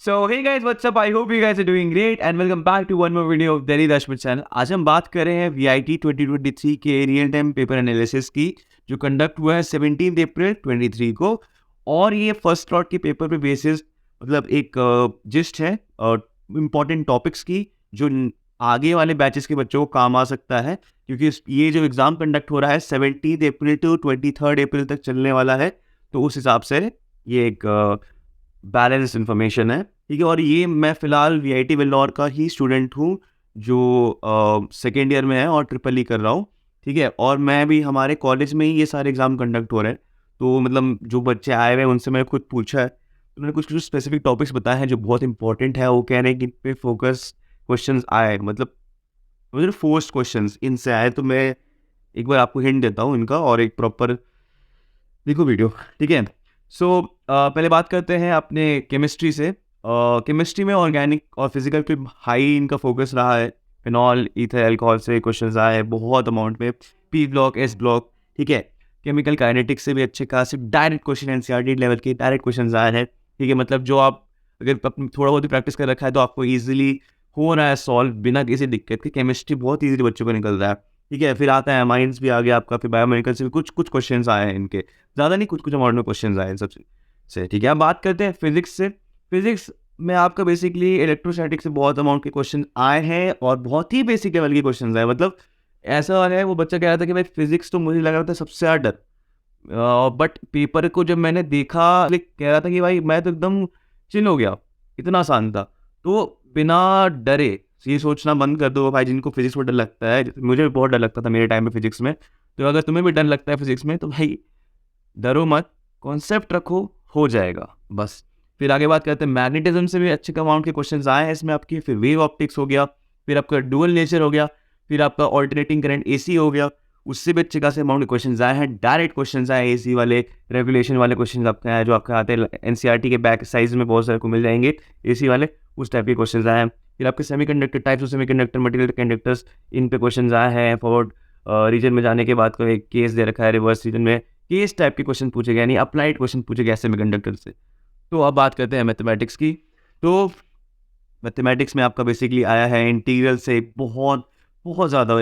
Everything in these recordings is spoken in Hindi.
So hey guys, what's up? I hope you guys are doing great and welcome back to one more video of Delhi Dashmit channel. आज हम बात कर रहे हैं VIT 2023 के रियल टाइम पेपर एनालिसिस की जो कंडक्ट हुआ है 17 अप्रैल 23 को। और ये फर्स्ट स्लॉट के पेपर पे बेसिस मतलब एक जिस्ट है इम्पॉर्टेंट टॉपिक्स की जो आगे वाले बैचेस के बच्चों को काम आ सकता है, क्योंकि ये जो एग्ज़ाम कंडक्ट हो रहा है 17 अप्रैल टू 23 अप्रैल तक चलने वाला है। तो उस हिसाब से ये एक बैलेंस इन्फॉर्मेशन है, ठीक है। और ये मैं फ़िलहाल VIT वेल्लोर का ही स्टूडेंट हूँ जो सेकेंड ईयर में है और ट्रिपल ई कर रहा हूँ, ठीक है। और मैं भी हमारे कॉलेज में ही ये सारे एग्ज़ाम कंडक्ट हो रहे हैं। तो मतलब जो बच्चे आए हुए हैं उनसे मैंने खुद पूछा है, तो उन्होंने कुछ स्पेसिफिक टॉपिक्स बताए हैं जो बहुत इंपॉर्टेंट है। वो कह रहे हैं कि इन पे फोकस क्वेश्चंस आए, मतलब फोर्स्ड क्वेश्चंस इनसे आए। तो मैं एक बार आपको हिंट देता हूँ इनका और एक प्रॉपर देखो वीडियो, ठीक है। सो पहले बात करते हैं अपने केमिस्ट्री से। केमिस्ट्री में ऑर्गेनिक और फिजिकल पे हाई इनका फोकस रहा है। फिनॉल ईथर अल्कोहल से क्वेश्चंस आए हैं बहुत अमाउंट में, P ब्लॉक S ब्लॉक, ठीक है। केमिकल काइनेटिक्स से भी अच्छे खासे डायरेक्ट क्वेश्चन NCERT लेवल के डायरेक्ट क्वेश्चन आए हैं, ठीक है। मतलब जो आप अगर अपनी थोड़ा बहुत भी प्रैक्टिस कर रखा है तो आपको ईजिली हो रहा है सॉल्व बिना किसी दिक्कत के। केमिस्ट्री बहुत ईजिली बच्चों को निकल रहा है, ठीक है। फिर आता है माइंस भी आ गया आपका, फिर बायोमेडिकल से भी कुछ क्वेश्चन आए हैं इनके, ज़्यादा नहीं, कुछ अमाउंट में क्वेश्चन आए हैं सबसे, ठीक है। अब बात करते हैं फिजिक्स से। फिजिक्स में आपका बेसिकली इलेक्ट्रोस्टैटिक से बहुत अमाउंट के क्वेश्चन आए हैं और बहुत ही बेसिक लेवल के क्वेश्चन आए। मतलब ऐसा है, वो बच्चा कह रहा था कि भाई फिजिक्स तो मुझे लग रहा था सबसे ज़्यादा डर, बट पेपर को जब मैंने देखा कह रहा था कि भाई मैं तो एकदम चिल हो गया, इतना आसान था। तो बिना डरे ये सोचना बंद कर दो भाई जिनको फिजिक्स में डर लगता है। मुझे भी बहुत डर लगता था मेरे टाइम में फिजिक्स में। तो अगर तुम्हें भी डर लगता है फिजिक्स में तो भाई डरो मत, कॉन्सेप्ट रखो, हो जाएगा बस। फिर आगे बात करते हैं मैग्नेटिज्म से भी अच्छे अमाउंट के क्वेश्चंस आए हैं इसमें आपकी। फिर वेव ऑप्टिक्स हो गया, फिर आपका डुअल नेचर हो गया, फिर आपका ऑल्टरनेटिंग करंट AC हो गया, उससे भी अच्छे खासे अमाउंट के क्वेश्चन आए हैं। डायरेक्ट क्वेश्चन आए AC वाले, रेगुलेशन वाले क्वेश्चन आपके आए जो आपके आते हैं NCERT के बैक साइज में बहुत सारे को मिल जाएंगे AC वाले, उस टाइप के क्वेश्चन आए हैं। फिर आपके semiconductor types of semiconductor material conductors, इन पे क्वेश्चन आए हैं। फॉरवर्ड रीजन में जाने के बाद कोई एक केस दे रखा है, रिवर्स रीजन में केस टाइप के क्वेश्चन पूछे गए, यानी अप्लाइड क्वेश्चन पूछे गए सेमीकंडक्टर से। तो अब बात करते हैं मैथमेटिक्स की। तो मैथमेटिक्स में आपका बेसिकली आया है इंटीग्रल से बहुत बहुत ज़्यादा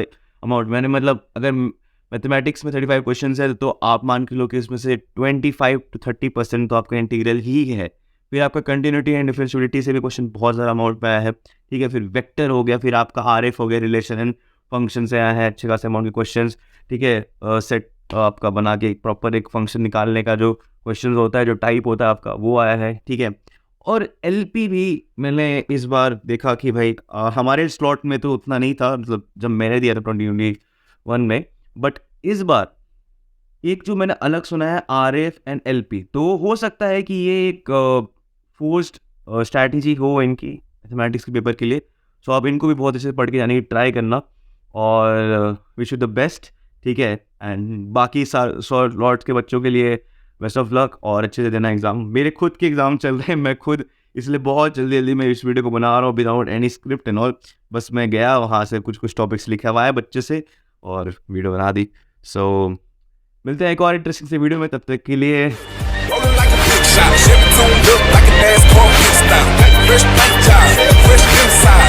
अमाउंट। मैंने मतलब अगर मैथमेटिक्स में 35 क्वेश्चन है तो आप मान के लो कि इसमें से 25 to 30% तो आपका इंटीग्रल ही है। फिर आपका कंटिन्यूटी एंड डिफरेंशियलिटी से भी क्वेश्चन बहुत ज़्यादा अमाउंट में आया है, ठीक है। फिर वेक्टर हो गया, फिर आपका RF हो गया, रिलेशन एंड फंक्शन से आया है अच्छे खासे अमाउंट के क्वेश्चन, ठीक है। सेट आपका बना के प्रॉपर एक फंक्शन निकालने का जो क्वेश्चन होता है, जो टाइप होता है आपका, वो आया है, ठीक है। और LP भी मैंने इस बार देखा कि भाई हमारे स्लॉट में तो उतना नहीं था, मतलब जब मैंने दिया था 2021 में, बट इस बार एक जो मैंने अलग सुना है RF एंड LP, तो हो सकता है कि ये एक फोर्स्ड स्ट्रैटेजी हो इनकी मैथमेटिक्स के पेपर के लिए। सो आप इनको भी बहुत अच्छे से पढ़ के जाने की ट्राई करना और विश यू द बेस्ट, ठीक है। एंड बाकी लॉट्स के बच्चों के लिए बेस्ट ऑफ लक और अच्छे से देना एग्ज़ाम। मेरे खुद के एग्ज़ाम चल रहे हैं, मैं खुद इसलिए बहुत जल्दी मैं इस वीडियो को बना रहा हूँ without any script and all. बस मैं गया वहाँ से कुछ टॉपिक्स लिखा हुआ है बच्चे से और वीडियो बना दी। सो मिलते हैं एक और इंटरेस्टिंग से वीडियो में, तब तक के लिए Rolling like a big shot, Chevy tuned up like a NASCAR pit stop. Fresh paint job, fresh inside.